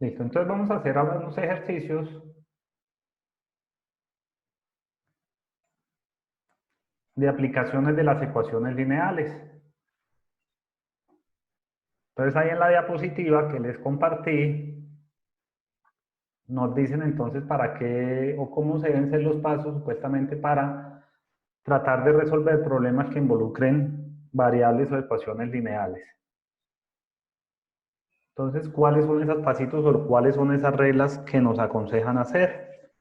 Listo, entonces vamos a hacer ahora unos ejercicios de aplicaciones de las ecuaciones lineales. Entonces ahí en la diapositiva que les compartí, nos dicen entonces para qué o cómo se deben ser los pasos supuestamente para tratar de resolver problemas que involucren variables o ecuaciones lineales. Entonces, ¿cuáles son esos pasitos o cuáles son esas reglas que nos aconsejan hacer?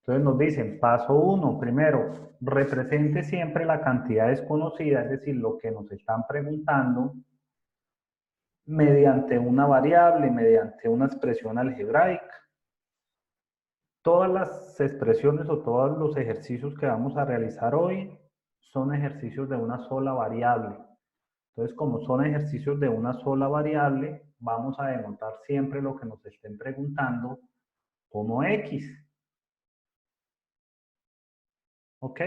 Entonces nos dicen, paso 1, primero, represente siempre la cantidad desconocida, es decir, lo que nos están preguntando, mediante una variable, mediante una expresión algebraica. Todas las expresiones o todos los ejercicios que vamos a realizar hoy son ejercicios de una sola variable. Entonces, como son ejercicios de una sola variable, vamos a denotar siempre lo que nos estén preguntando como X. ¿Ok?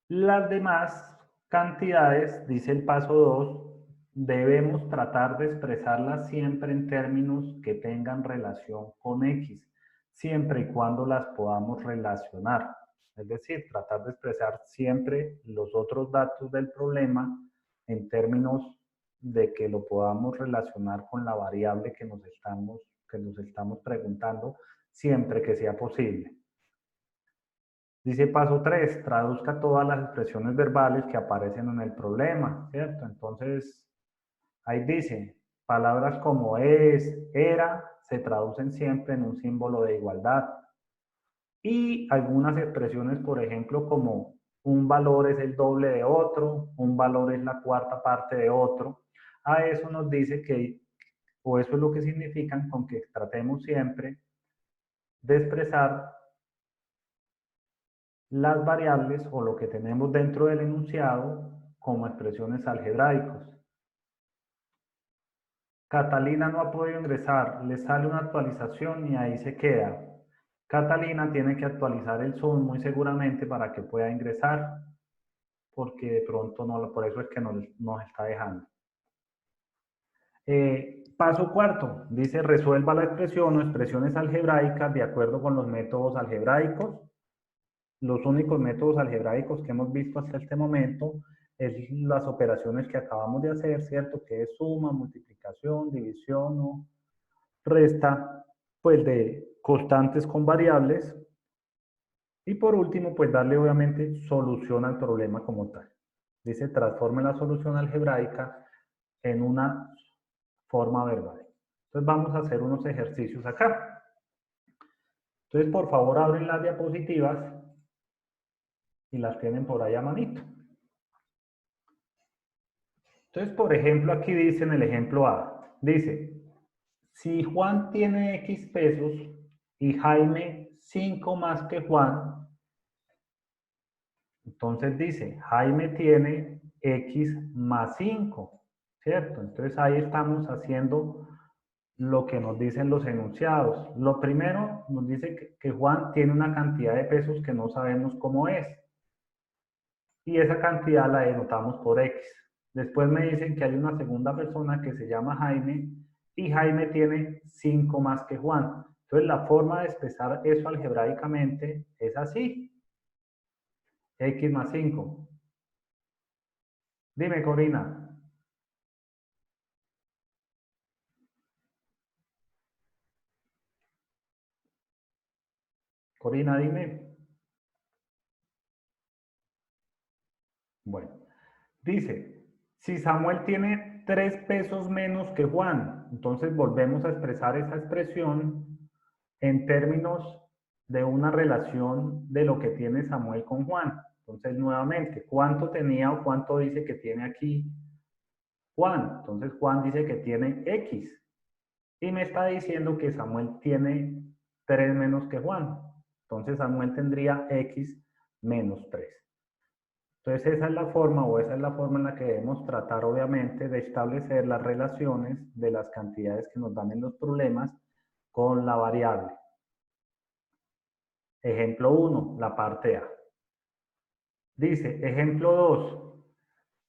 Las demás cantidades, dice el paso 2, debemos tratar de expresarlas siempre en términos que tengan relación con X, siempre y cuando las podamos relacionar. Es decir, tratar de expresar siempre los otros datos del problema en términos de que lo podamos relacionar con la variable que nos estamos preguntando, siempre que sea posible. Dice paso 3, traduzca todas las expresiones verbales que aparecen en el problema, ¿cierto? Entonces, ahí dice, palabras como es, era, se traducen siempre en un símbolo de igualdad. Y algunas expresiones, por ejemplo, como un valor es el doble de otro, un valor es la cuarta parte de otro, a eso nos dice que, o eso es lo que significan con que tratemos siempre de expresar las variables o lo que tenemos dentro del enunciado como expresiones algebraicas. Catalina no ha podido ingresar, le sale una actualización y ahí se queda. Catalina tiene que actualizar el Zoom muy seguramente para que pueda ingresar, porque de pronto no, por eso es que nos está dejando. Paso cuarto, dice resuelva la expresión o expresiones algebraicas de acuerdo con los métodos algebraicos. Los únicos métodos algebraicos que hemos visto hasta este momento es las operaciones que acabamos de hacer, ¿cierto? Que es suma, multiplicación, división o resta, pues de constantes con variables. Y por último, pues darle obviamente solución al problema como tal. Dice, transforme la solución algebraica en una forma verbal. Entonces vamos a hacer unos ejercicios acá. Entonces, por favor, abren las diapositivas y las tienen por ahí a manito. Entonces, por ejemplo, aquí dice en el ejemplo A, dice, si Juan tiene X pesos y Jaime 5 más que Juan, entonces dice, Jaime tiene X más 5, ¿cierto? Entonces ahí estamos haciendo lo que nos dicen los enunciados. Lo primero nos dice que Juan tiene una cantidad de pesos que no sabemos cómo es. Y esa cantidad la denotamos por X. Después me dicen que hay una segunda persona que se llama Jaime y Jaime tiene 5 más que Juan. Entonces la forma de expresar eso algebraicamente es así. X más 5. Dime, Corina. Corina, dime. Bueno, dice, si Samuel tiene 3 pesos menos que Juan, entonces volvemos a expresar esa expresión en términos de una relación de lo que tiene Samuel con Juan. Entonces, nuevamente, ¿cuánto tenía o cuánto dice que tiene aquí Juan? Entonces, Juan dice que tiene X. Y me está diciendo que Samuel tiene 3 menos que Juan. Entonces, Samuel tendría X menos 3. Entonces, esa es la forma o esa es la forma en la que debemos tratar, obviamente, de establecer las relaciones de las cantidades que nos dan en los problemas con la variable. Ejemplo 1, la parte A. Dice, ejemplo 2,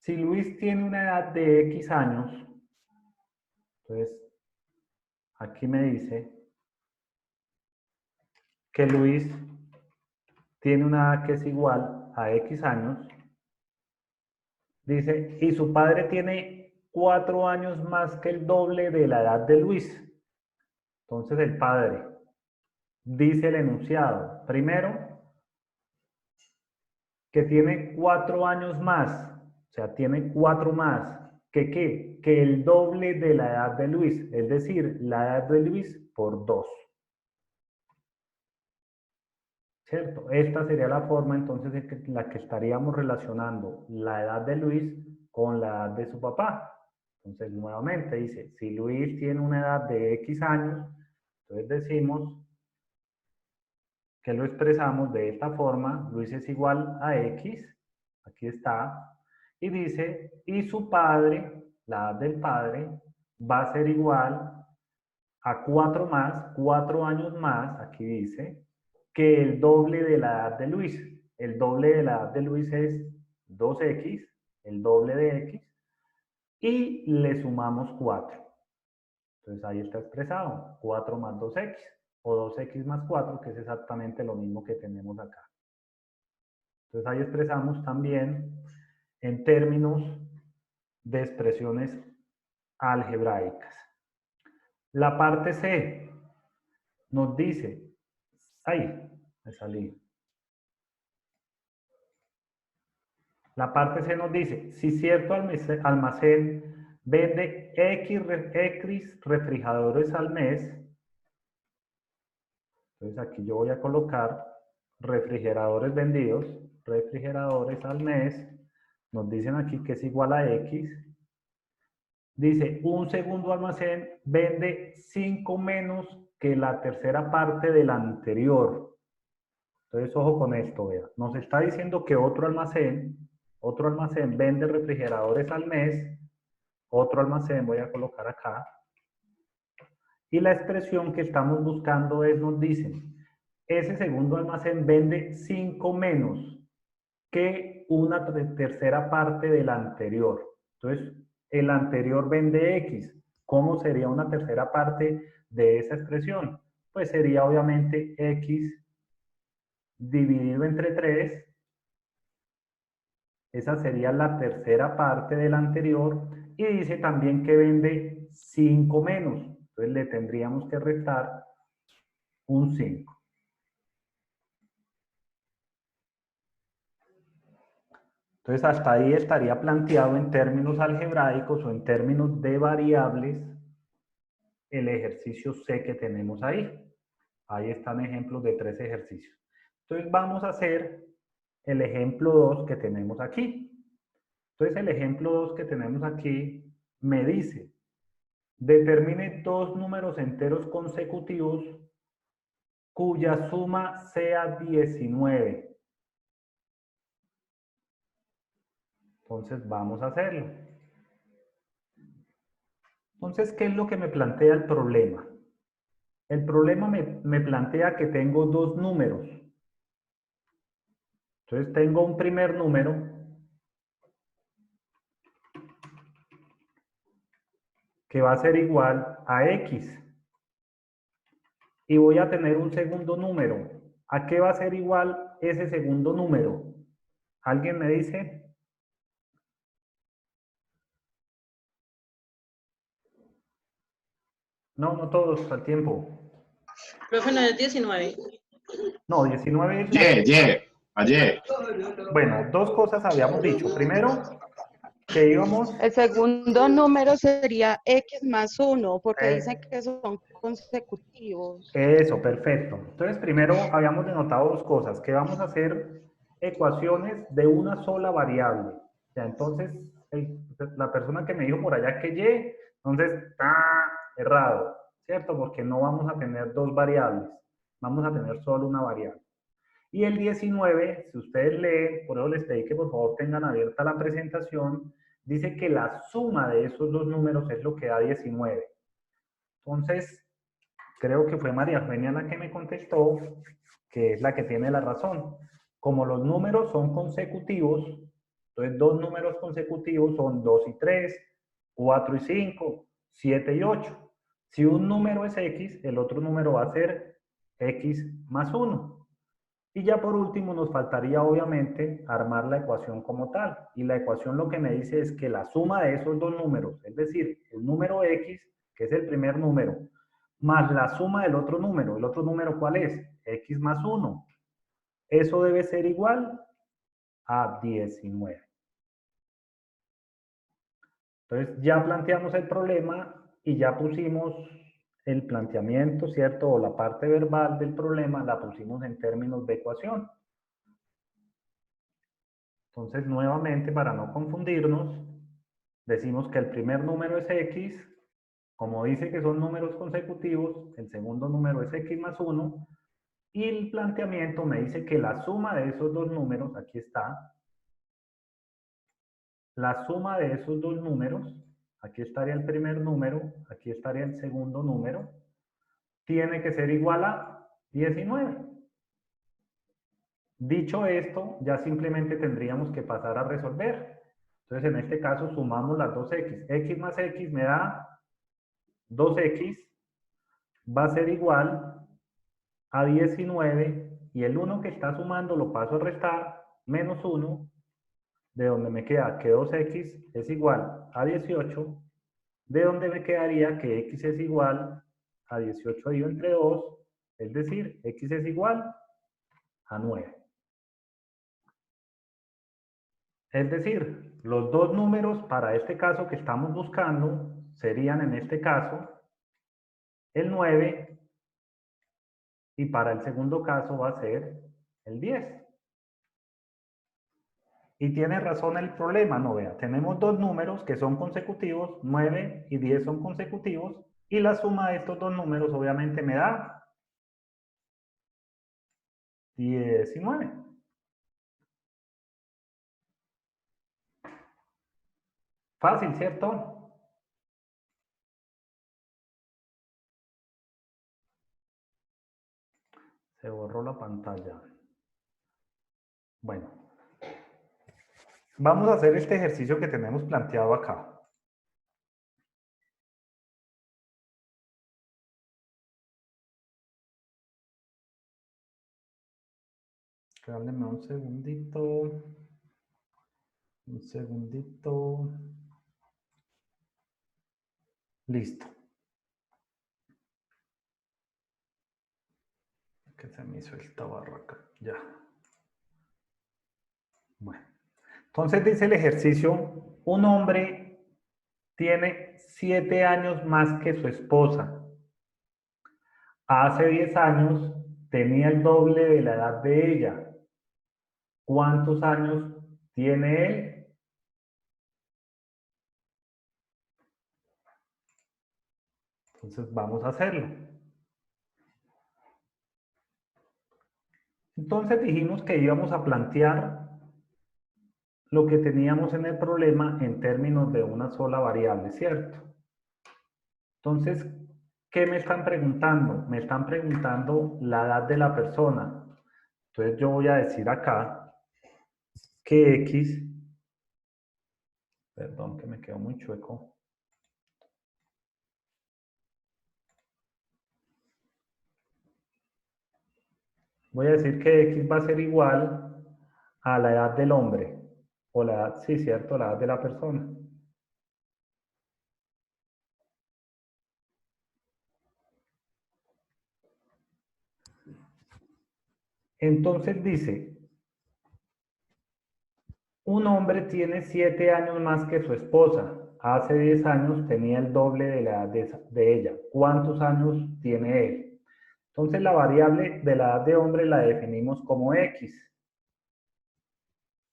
si Luis tiene una edad de X años, entonces aquí me dice que Luis tiene una edad que es igual a X años. Dice, y su padre tiene 4 años más que el doble de la edad de Luis. Entonces el padre dice el enunciado. Primero, que tiene 4 años más. O sea, tiene 4 más. ¿Que qué? Que el doble de la edad de Luis. Es decir, la edad de Luis por 2. ¿Cierto? Esta sería la forma entonces en la que estaríamos relacionando la edad de Luis con la edad de su papá. Entonces, nuevamente dice, si Luis tiene una edad de X años, entonces decimos que lo expresamos de esta forma, Luis es igual a X, aquí está, y dice, y su padre, la edad del padre, va a ser igual a 4 más, 4 años más, aquí dice, que el doble de la edad de Luis. El doble de la edad de Luis es 2X, el doble de X, y le sumamos 4. Entonces ahí está expresado, 4 más 2X, o 2X más 4, que es exactamente lo mismo que tenemos acá. Entonces ahí expresamos también en términos de expresiones algebraicas. La parte C nos dice, ahí, me salí. La parte C nos dice, si cierto almacén vende X refrigeradores al mes, entonces aquí yo voy a colocar refrigeradores vendidos, refrigeradores al mes, nos dicen aquí que es igual a X, dice, un segundo almacén vende 5 menos que la tercera parte del anterior. Entonces, ojo con esto, vea. Nos está diciendo que otro almacén vende refrigeradores al mes, otro almacén voy a colocar acá, y la expresión que estamos buscando es, nos dicen, ese segundo almacén vende 5 menos que una tercera parte del anterior. Entonces, el anterior vende X. ¿Cómo sería una tercera parte de esa expresión? Pues sería obviamente X dividido entre 3. Esa sería la tercera parte del anterior. Y dice también que vende 5 menos. Entonces le tendríamos que restar un 5. Entonces hasta ahí estaría planteado en términos algebraicos o en términos de variables el ejercicio C que tenemos ahí. Ahí están ejemplos de 3 ejercicios. Entonces vamos a hacer el ejemplo 2 que tenemos aquí. Entonces el ejemplo 2 que tenemos aquí me dice, determine 2 números enteros consecutivos cuya suma sea 19. Entonces vamos a hacerlo. Entonces, ¿qué es lo que me plantea el problema? El problema me plantea que tengo 2 números. Entonces tengo un primer número que va a ser igual a X. Y voy a tener un segundo número. ¿A qué va a ser igual ese segundo número? ¿Alguien me dice? No, no todos al tiempo. Profe, no es 19. No, 19 es... Ayer. Bueno, 2 cosas habíamos dicho. Primero, que íbamos... El segundo número sería X más 1, porque dicen que son consecutivos. Eso, perfecto. Entonces, primero habíamos denotado 2 cosas, que vamos a hacer ecuaciones de una sola variable. O sea, entonces, la persona que me dijo por allá que Y, entonces, está errado, ¿cierto? Porque no vamos a tener 2 variables, vamos a tener solo una variable. Y el 19, si ustedes leen, por eso les pedí que por favor tengan abierta la presentación, dice que la suma de esos 2 números es lo que da 19. Entonces, creo que fue María Eugenia la que me contestó, que es la que tiene la razón. Como los números son consecutivos, entonces 2 números consecutivos son 2 y 3, 4 y 5, 7 y 8. Si un número es x, el otro número va a ser x más 1. Y ya por último nos faltaría obviamente armar la ecuación como tal. Y la ecuación lo que me dice es que la suma de esos dos números, es decir, el número x, que es el primer número, más la suma del otro número. ¿El otro número cuál es? X más 1. Eso debe ser igual a 19. Entonces ya planteamos el problema y ya pusimos el planteamiento, ¿cierto? O la parte verbal del problema la pusimos en términos de ecuación. Entonces, nuevamente, para no confundirnos, decimos que el primer número es x, como dice que son números consecutivos, el segundo número es x más 1, y el planteamiento me dice que la suma de esos dos números, aquí está, la suma de esos dos números, aquí estaría el primer número, aquí estaría el segundo número, tiene que ser igual a 19. Dicho esto, ya simplemente tendríamos que pasar a resolver. Entonces, en este caso, sumamos las dos x. X más x me da 2x, va a ser igual a 19, y el 1 que está sumando lo paso a restar, menos 1, de donde me queda que 2x es igual a 18, de donde me quedaría que x es igual a 18 dividido entre 2, es decir, x es igual a 9. Es decir, los dos números para este caso que estamos buscando serían en este caso el 9 y para el segundo caso va a ser el 10. Y tiene razón el problema, no vea, tenemos dos números que son consecutivos, 9 y 10 son consecutivos, y la suma de estos dos números obviamente me da 19. Fácil, ¿cierto? Se borró la pantalla. Bueno, vamos a hacer este ejercicio que tenemos planteado acá. Dáleme un segundito. Un segundito. Listo. Que se me hizo esta barra acá. Ya. Bueno. Entonces dice el ejercicio, un hombre tiene 7 años más que su esposa. Hace 10 años tenía el doble de la edad de ella. ¿Cuántos años tiene él? Entonces vamos a hacerlo. Entonces dijimos que íbamos a plantear lo que teníamos en el problema en términos de una sola variable, ¿cierto? Entonces, ¿qué me están preguntando? Me están preguntando la edad de la persona. Entonces yo voy a decir acá que x, perdón que me quedó muy chueco, voy a decir que x va a ser igual a la edad del hombre, o la edad, sí, cierto, la edad de la persona. Entonces dice, un hombre tiene 7 años más que su esposa. Hace 10 años tenía el doble de la edad de ella. ¿Cuántos años tiene él? Entonces la variable de la edad de hombre la definimos como x.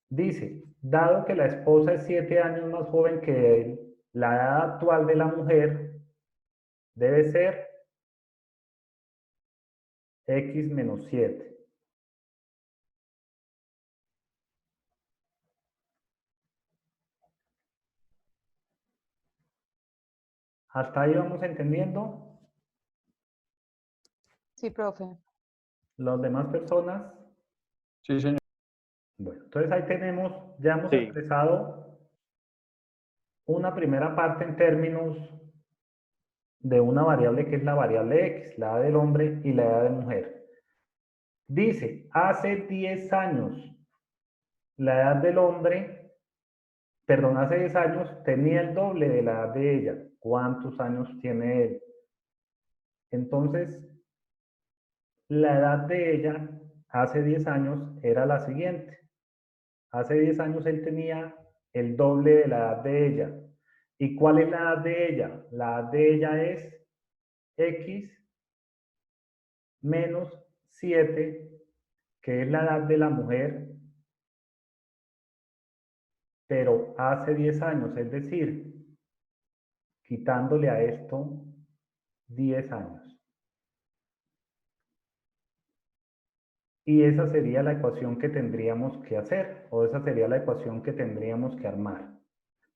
Dice, dado que la esposa es 7 años más joven que él, la edad actual de la mujer debe ser x menos 7. ¿Hasta ahí vamos entendiendo? Sí, profe. ¿Las demás personas? Sí, señor. Bueno, entonces ahí tenemos, ya hemos Sí. expresado una primera parte en términos de una variable que es la variable X, la edad del hombre y la edad de mujer. Dice, hace 10 años, la edad del hombre, perdón, hace 10 años tenía el doble de la edad de ella. ¿Cuántos años tiene él? Entonces, la edad de ella hace 10 años era la siguiente. Hace 10 años él tenía el doble de la edad de ella. ¿Y cuál es la edad de ella? La edad de ella es X menos 7, que es la edad de la mujer, pero hace 10 años, es decir, quitándole a esto 10 años. Y esa sería la ecuación que tendríamos que hacer, o esa sería la ecuación que tendríamos que armar.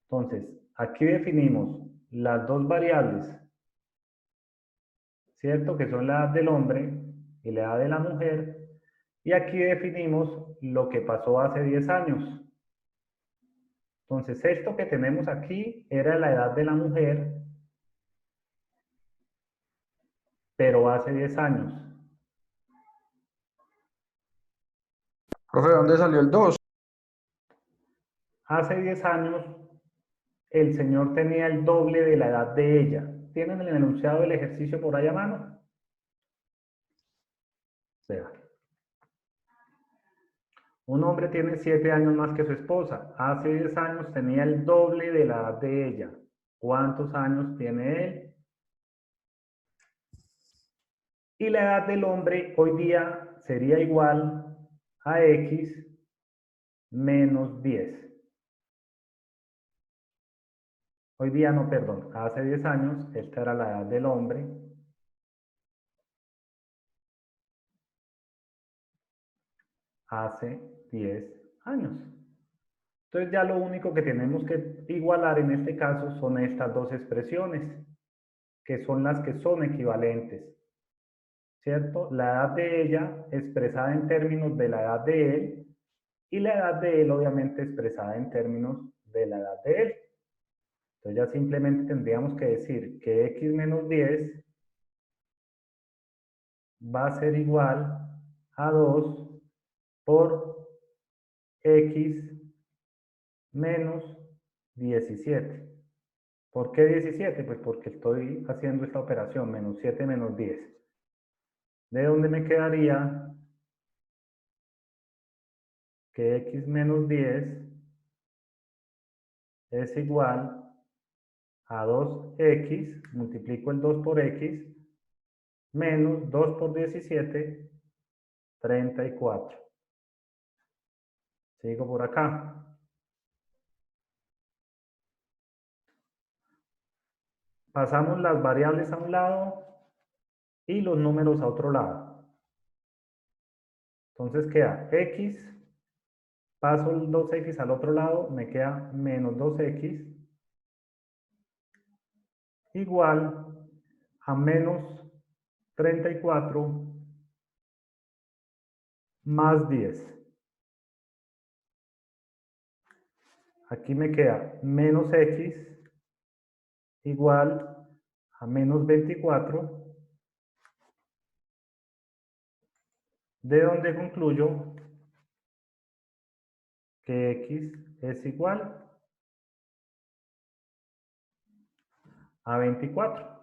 Entonces, aquí definimos las dos variables, ¿cierto? Que son la edad del hombre y la edad de la mujer. Y aquí definimos lo que pasó hace 10 años. Entonces, esto que tenemos aquí era la edad de la mujer, pero hace 10 años. Profe, ¿de dónde salió el 2? Hace 10 años, el señor tenía el doble de la edad de ella. ¿Tienen el enunciado del ejercicio por ahí a mano? Vean. Un hombre tiene 7 años más que su esposa. Hace 10 años tenía el doble de la edad de ella. ¿Cuántos años tiene él? Y la edad del hombre hoy día sería igual a X menos 10. Hoy día no, perdón, hace 10 años, esta era la edad del hombre. Hace 10 años. Entonces ya lo único que tenemos que igualar en este caso son estas dos expresiones, que son las que son equivalentes. ¿Cierto? La edad de ella expresada en términos de la edad de él y la edad de él obviamente expresada en términos de la edad de él. Entonces ya simplemente tendríamos que decir que x menos 10 va a ser igual a 2 por x menos 17. ¿Por qué 17? Pues porque estoy haciendo esta operación, menos 7 menos 10. ¿De dónde me quedaría? Que x menos 10 es igual a 2x, multiplico el 2 por x, menos 2 por 17, 34. Sigo por acá. Pasamos las variables a un lado y los números a otro lado. Entonces queda x, paso el 2x al otro lado, me queda menos 2x, igual a menos 34 más 10. Aquí me queda menos x igual a menos 24, de donde concluyo que x es igual a 24.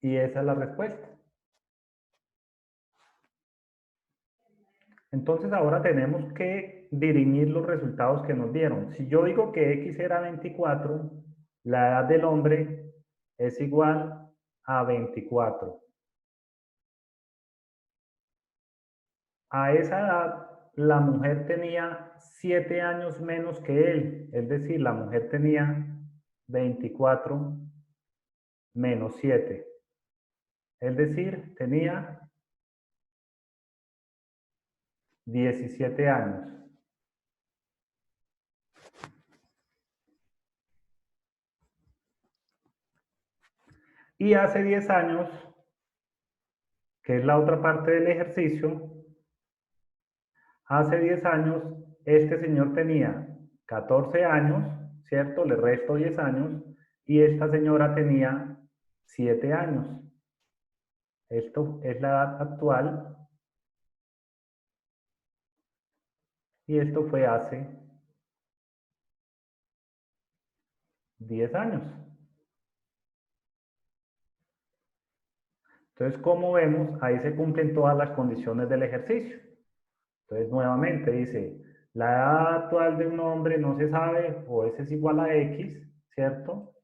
Y esa es la respuesta. Entonces ahora tenemos que dirimir los resultados que nos dieron. Si yo digo que x era 24, la edad del hombre es igual a 24. A esa edad, la mujer tenía 7 años menos que él. Es decir, la mujer tenía 24 menos 7. Es decir, tenía 17 años. Y hace 10 años, que es la otra parte del ejercicio, hace 10 años este señor tenía 14 años, ¿cierto? Le resto 10 años y esta señora tenía 7 años. Esto es la edad actual y esto fue hace 10 años. Entonces, como vemos, ahí se cumplen todas las condiciones del ejercicio. Entonces, nuevamente dice, la edad actual de un hombre no se sabe, o S es igual a X, ¿cierto?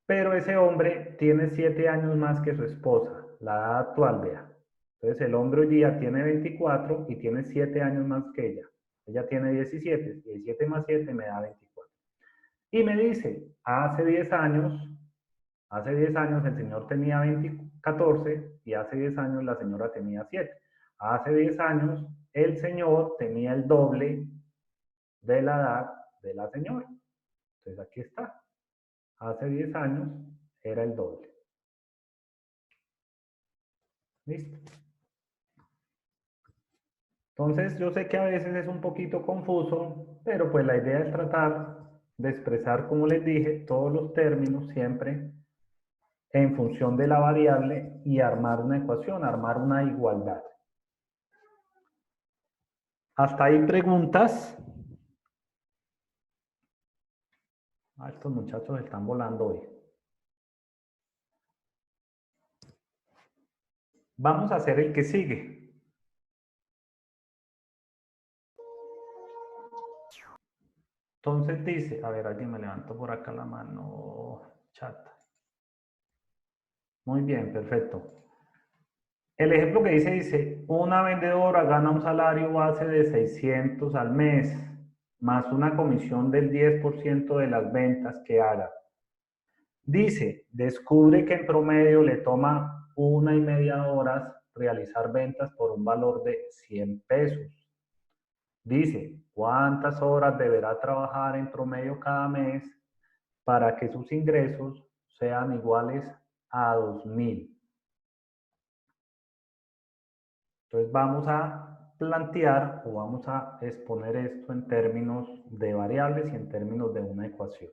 Pero ese hombre tiene 7 años más que su esposa, la edad actual, vea. Entonces, el hombre hoy día tiene 24 y tiene 7 años más que ella. Ella tiene 17, 17 más 7 me da 24. Y me dice, hace 10 años el señor tenía 14 y hace 10 años la señora tenía 7. Hace 10 años el señor tenía el doble de la edad de la señora. Entonces aquí está. Hace 10 años era el doble. ¿Listo? Entonces yo sé que a veces es un poquito confuso, pero pues la idea es tratar de expresar, como les dije, todos los términos siempre en función de la variable y armar una ecuación, armar una igualdad. ¿Hasta ahí preguntas? Estos muchachos están volando hoy. Vamos a hacer el que sigue. Entonces dice, a ver, alguien me levantó por acá la mano, chat. Muy bien, perfecto. El ejemplo que dice, una vendedora gana un salario base de 600 al mes, más una comisión del 10% de las ventas que haga. Dice, descubre que en promedio le toma 1,5 horas realizar ventas por un valor de 100 pesos. Dice, ¿cuántas horas deberá trabajar en promedio cada mes para que sus ingresos sean iguales a 2,000? Entonces vamos a plantear o vamos a exponer esto en términos de variables y en términos de una ecuación.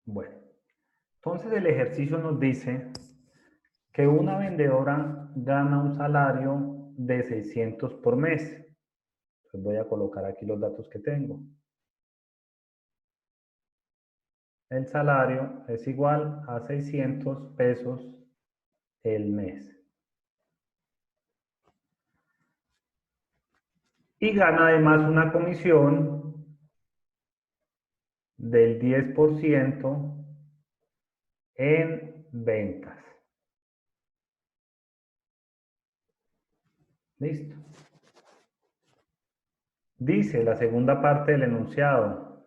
Bueno, entonces el ejercicio nos dice que una vendedora gana un salario de 600 por mes. Entonces voy a colocar aquí los datos que tengo. El salario es igual a 600 pesos el mes. Y gana además una comisión del 10% en ventas. Listo. Dice la segunda parte del enunciado.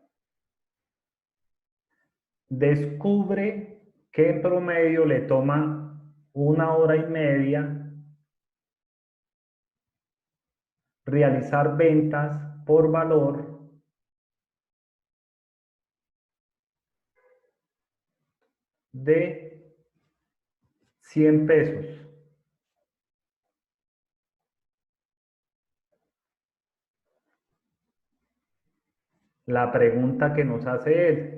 Descubre que en promedio le toma 1,5 horas realizar ventas por valor de 100 pesos. La pregunta que nos hace él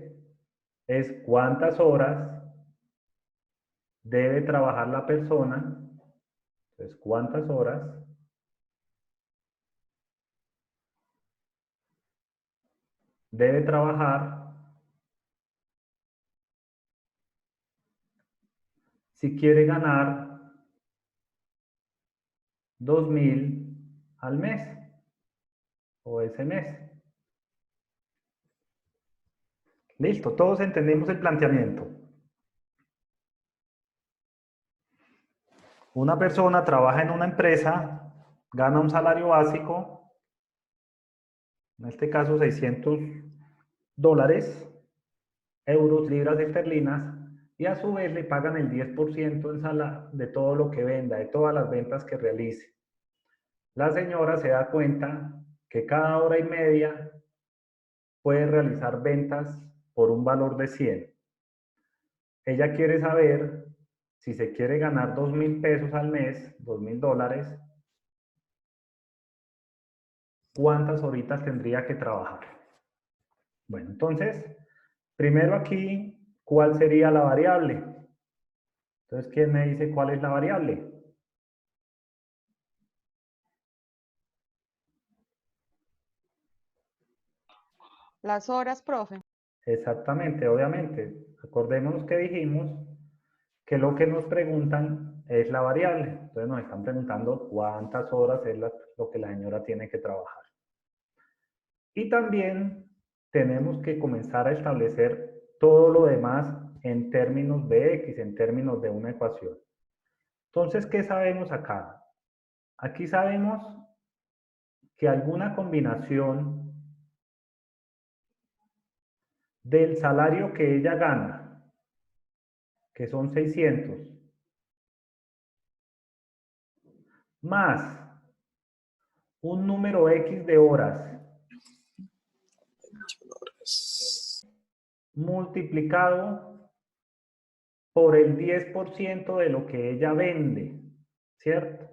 es ¿cuántas horas debe trabajar la persona? Entonces, ¿cuántas horas debe trabajar si quiere ganar 2,000 al mes o ese mes? Listo, todos entendimos el planteamiento. Una persona trabaja en una empresa, gana un salario básico, en este caso 600 dólares, euros, libras esterlinas, y a su vez le pagan el 10% de todo lo que venda, de todas las ventas que realice. La señora se da cuenta que cada 1,5 horas puede realizar ventas por un valor de 100. Ella quiere saber si se quiere ganar 2,000 pesos al mes, 2,000 dólares, ¿cuántas horitas tendría que trabajar? Bueno, entonces, primero aquí, ¿cuál sería la variable? Entonces, ¿quién me dice cuál es la variable? Las horas, profe. Exactamente, obviamente. Acordémonos que dijimos que lo que nos preguntan es la variable. Entonces nos están preguntando cuántas horas es lo que la señora tiene que trabajar. Y también tenemos que comenzar a establecer todo lo demás en términos de X, en términos de una ecuación. Entonces, ¿qué sabemos acá? Aquí sabemos que alguna combinación del salario que ella gana, que son 600, más un número X de horas multiplicado por el 10% de lo que ella vende, ¿cierto?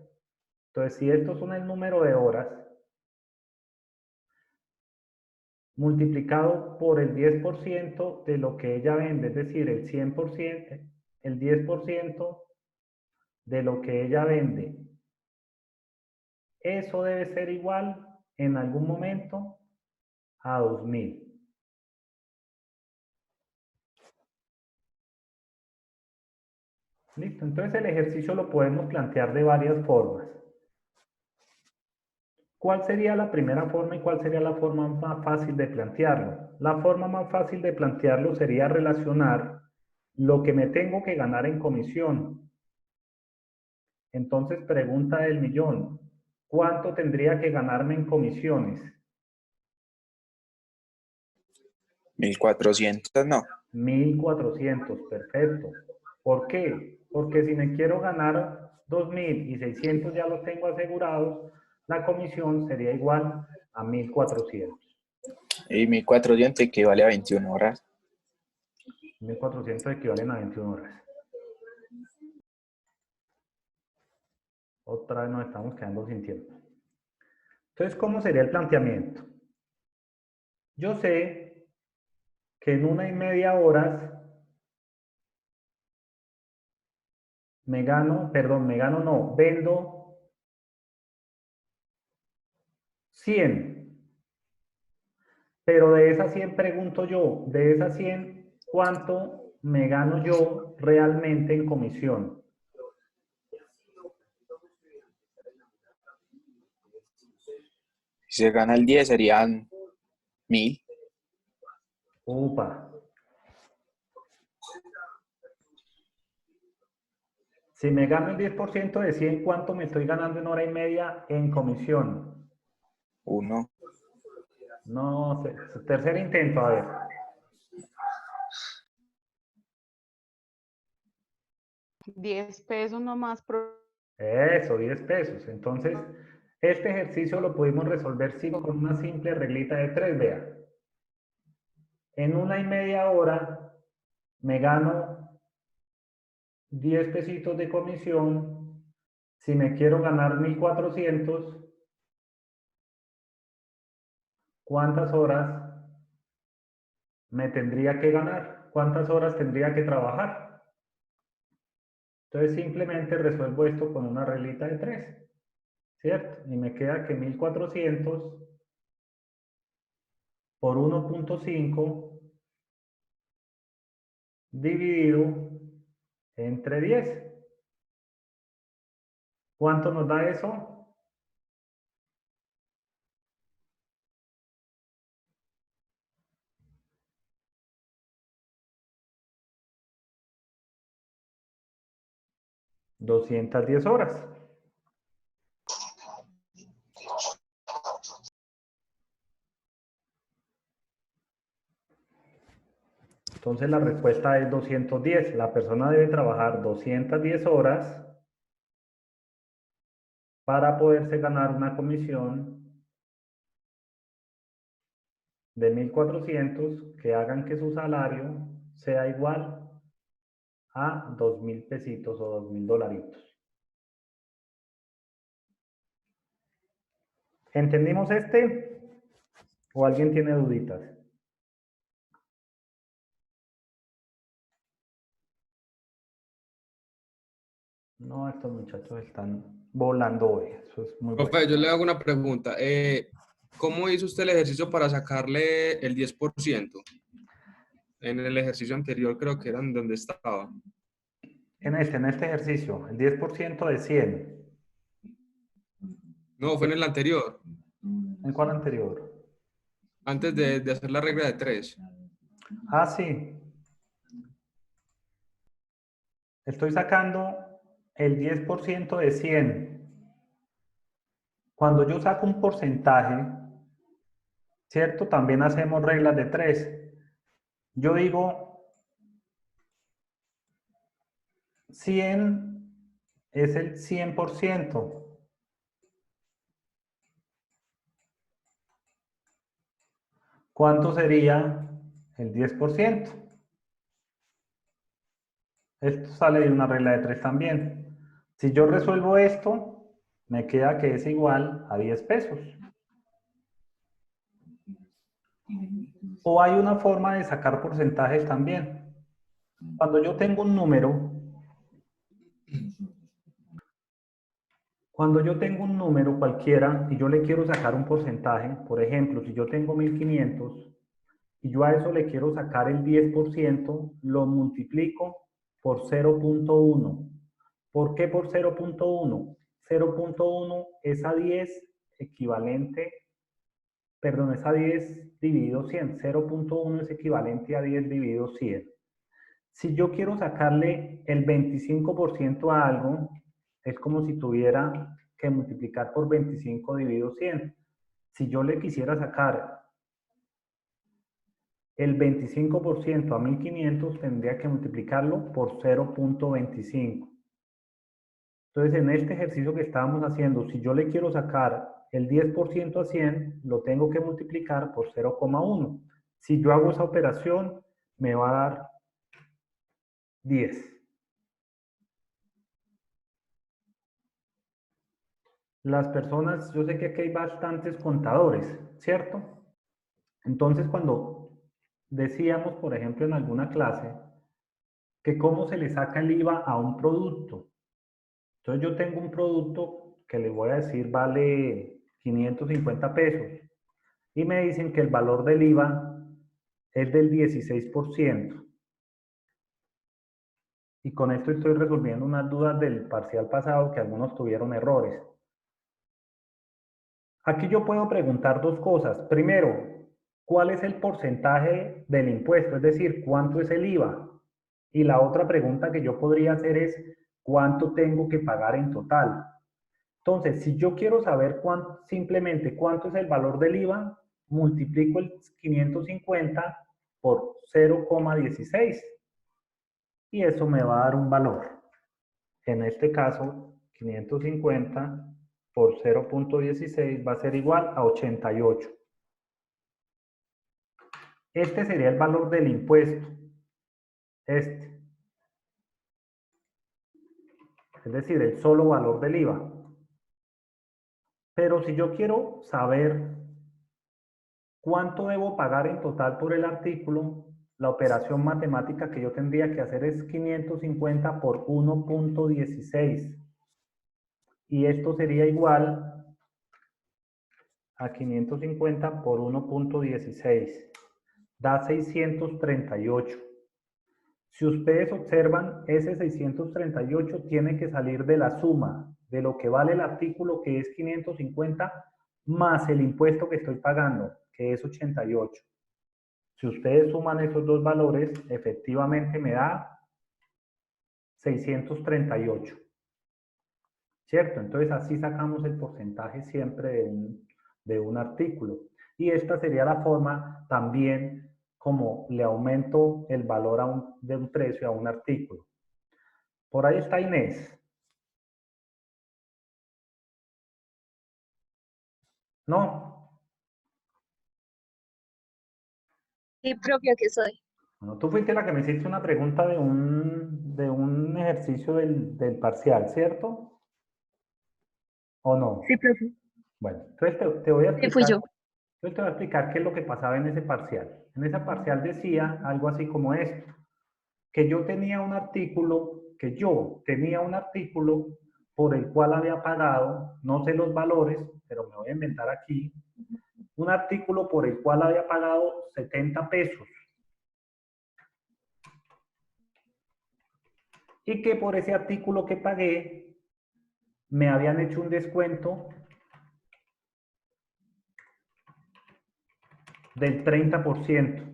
Entonces, si esto son el número de horas, multiplicado por el 10% de lo que ella vende, es decir, el 100%, el 10% de lo que ella vende, eso debe ser igual en algún momento a 2000. Listo, entonces el ejercicio lo podemos plantear de varias formas. ¿Cuál sería la primera forma y cuál sería la forma más fácil de plantearlo? La forma más fácil de plantearlo sería relacionar lo que me tengo que ganar en comisión. Entonces, pregunta del millón, ¿cuánto tendría que ganarme en comisiones? 1400, no. 1400, perfecto. ¿Por qué? Porque si me quiero ganar 2600 ya los tengo asegurados, la comisión sería igual a 1400. Y 1400 equivale a 21 horas. 1400 equivalen a 21 horas. Otra vez nos estamos quedando sin tiempo. Entonces, ¿cómo sería el planteamiento? Yo sé que en 1,5 horas vendo 100. Pero de esas 100 pregunto yo, de esas 100, ¿cuánto me gano yo realmente en comisión? Si se gana el 10 serían 1000. Upa. Si me gano el 10% de 100, ¿cuánto me estoy ganando en 1,5 en comisión? 1. No sé. Tercer intento, a ver. $10 nomás, profe. Eso, 10 pesos. Entonces, este ejercicio lo pudimos resolver con una simple reglita de 3, vea. En 1,5 hora me gano 10 pesitos de comisión. Si me quiero ganar 1400, ¿cuántas horas me tendría que ganar? ¿Cuántas horas tendría que trabajar? Entonces simplemente resuelvo esto con una reglita de 3, ¿cierto? Y me queda que 1400 por 1,5 dividido entre 10. ¿Cuánto nos da eso? $210. Entonces la respuesta es 210. La persona debe trabajar 210 horas para poderse ganar una comisión de 1400 que hagan que su salario sea igual a 2000 pesitos o $2000. ¿Entendimos este? ¿O alguien tiene duditas? No, estos muchachos están volando hoy. Eso es muy bueno. Profe, yo le hago una pregunta. ¿Cómo hizo usted el ejercicio para sacarle el 10%? En el ejercicio anterior creo que era en donde estaba. En este ejercicio, el 10% de 100. No, fue en el anterior, ¿En cuál anterior? antes de hacer la regla de 3. Ah, sí. Estoy sacando el 10% de 100. Cuando yo saco un porcentaje, ¿cierto? También hacemos reglas de 3. Yo digo 100 es el 100%. ¿Cuánto sería el 10%? Esto sale de una regla de 3 también. Si yo resuelvo esto, me queda que es igual a 10 pesos. O hay una forma de sacar porcentajes también. Cuando yo tengo un número, cualquiera y yo le quiero sacar un porcentaje, por ejemplo, si yo tengo 1500 y yo a eso le quiero sacar el 10%, lo multiplico por 0.1. ¿Por qué por 0.1? 0.1 es a 10 equivalente, perdón, es a 10 dividido 100. 0.1 es equivalente a 10 dividido 100. Si yo quiero sacarle el 25% a algo, es como si tuviera que multiplicar por 25 dividido 100. Si yo le quisiera sacar el 25% a 1500, tendría que multiplicarlo por 0.25. Entonces, en este ejercicio que estábamos haciendo, si yo le quiero sacar el 10% a 100, lo tengo que multiplicar por 0,1. Si yo hago esa operación, me va a dar 10. Las personas, yo sé que aquí hay bastantes contadores, ¿cierto? Entonces, cuando decíamos, por ejemplo, en alguna clase, que cómo se le saca el IVA a un producto. Entonces, yo tengo un producto que les voy a decir vale 550 pesos y me dicen que el valor del IVA es del 16%. Y con esto estoy resolviendo unas dudas del parcial pasado que algunos tuvieron errores. Aquí yo puedo preguntar dos cosas. Primero, ¿cuál es el porcentaje del impuesto? Es decir, ¿cuánto es el IVA? Y la otra pregunta que yo podría hacer es, ¿cuánto tengo que pagar en total? Entonces, si yo quiero saber simplemente cuánto es el valor del IVA, multiplico el 550 por 0,16 y eso me va a dar un valor. En este caso, 550 por 0.16 va a ser igual a 88. Este sería el valor del impuesto. Este. Es decir, el solo valor del IVA. Pero si yo quiero saber cuánto debo pagar en total por el artículo, la operación matemática que yo tendría que hacer es 550 por 1.16. Y esto sería igual a 550 por 1.16. Da 638. Si ustedes observan, ese 638 tiene que salir de la suma de lo que vale el artículo, que es 550, más el impuesto que estoy pagando, que es 88. Si ustedes suman esos dos valores, efectivamente me da 638. ¿Cierto? Entonces así sacamos el porcentaje siempre de un artículo. Y esta sería la forma también como le aumento el valor de un precio a un artículo. Por ahí está Inés. ¿No? Sí, propio que soy. Bueno, tú fuiste la que me hiciste una pregunta de un ejercicio del parcial, ¿cierto? ¿O no? Sí, profe. Bueno, entonces te voy a Sí, fui explicar. yo. Entonces te voy a explicar qué es lo que pasaba en ese parcial. En esa parcial decía algo así como esto, que yo tenía un artículo por el cual había pagado, no sé los valores, pero me voy a inventar aquí, un artículo por el cual había pagado 70 pesos. Y que por ese artículo que pagué, me habían hecho un descuento del 30%.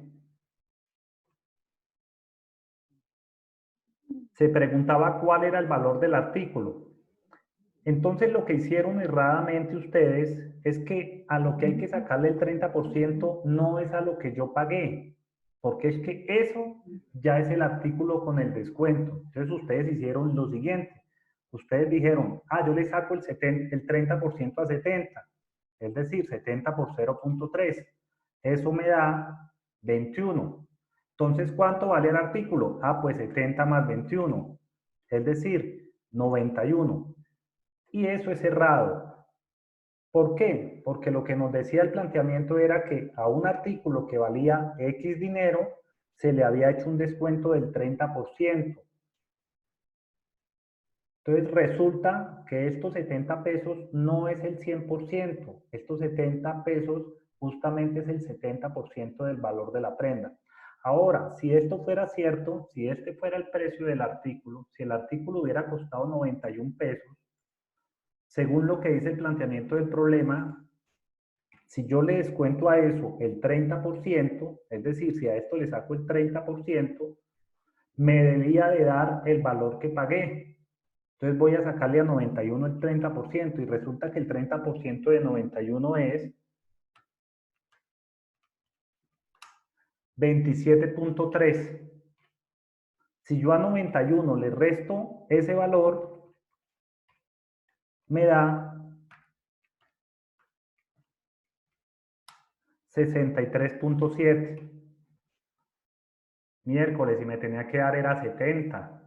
Se preguntaba cuál era el valor del artículo. Entonces lo que hicieron erradamente ustedes es que a lo que hay que sacarle el 30% no es a lo que yo pagué, porque es que eso ya es el artículo con el descuento. Entonces ustedes hicieron lo siguiente. Ustedes dijeron, yo le saco el 30% a 70, es decir, 70 por 0.3. Eso me da 21. Entonces, ¿cuánto vale el artículo? Pues 70 más 21, es decir, 91. Y eso es errado. ¿Por qué? Porque lo que nos decía el planteamiento era que a un artículo que valía X dinero se le había hecho un descuento del 30%. Entonces resulta que estos 70 pesos no es el 100%. Estos 70 pesos justamente es el 70% del valor de la prenda. Ahora, si esto fuera cierto, si este fuera el precio del artículo, si el artículo hubiera costado 91 pesos, según lo que dice el planteamiento del problema, si yo le descuento a eso el 30%, es decir, si a esto le saco el 30%, me debía de dar el valor que pagué. Entonces voy a sacarle a 91 el 30% y resulta que el 30% de 91 es 27.3. Si yo a 91 le resto ese valor, me da 63.7. Miércoles, y me tenía que dar era 70.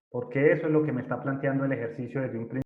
Porque eso es lo que me está planteando el ejercicio desde un principio.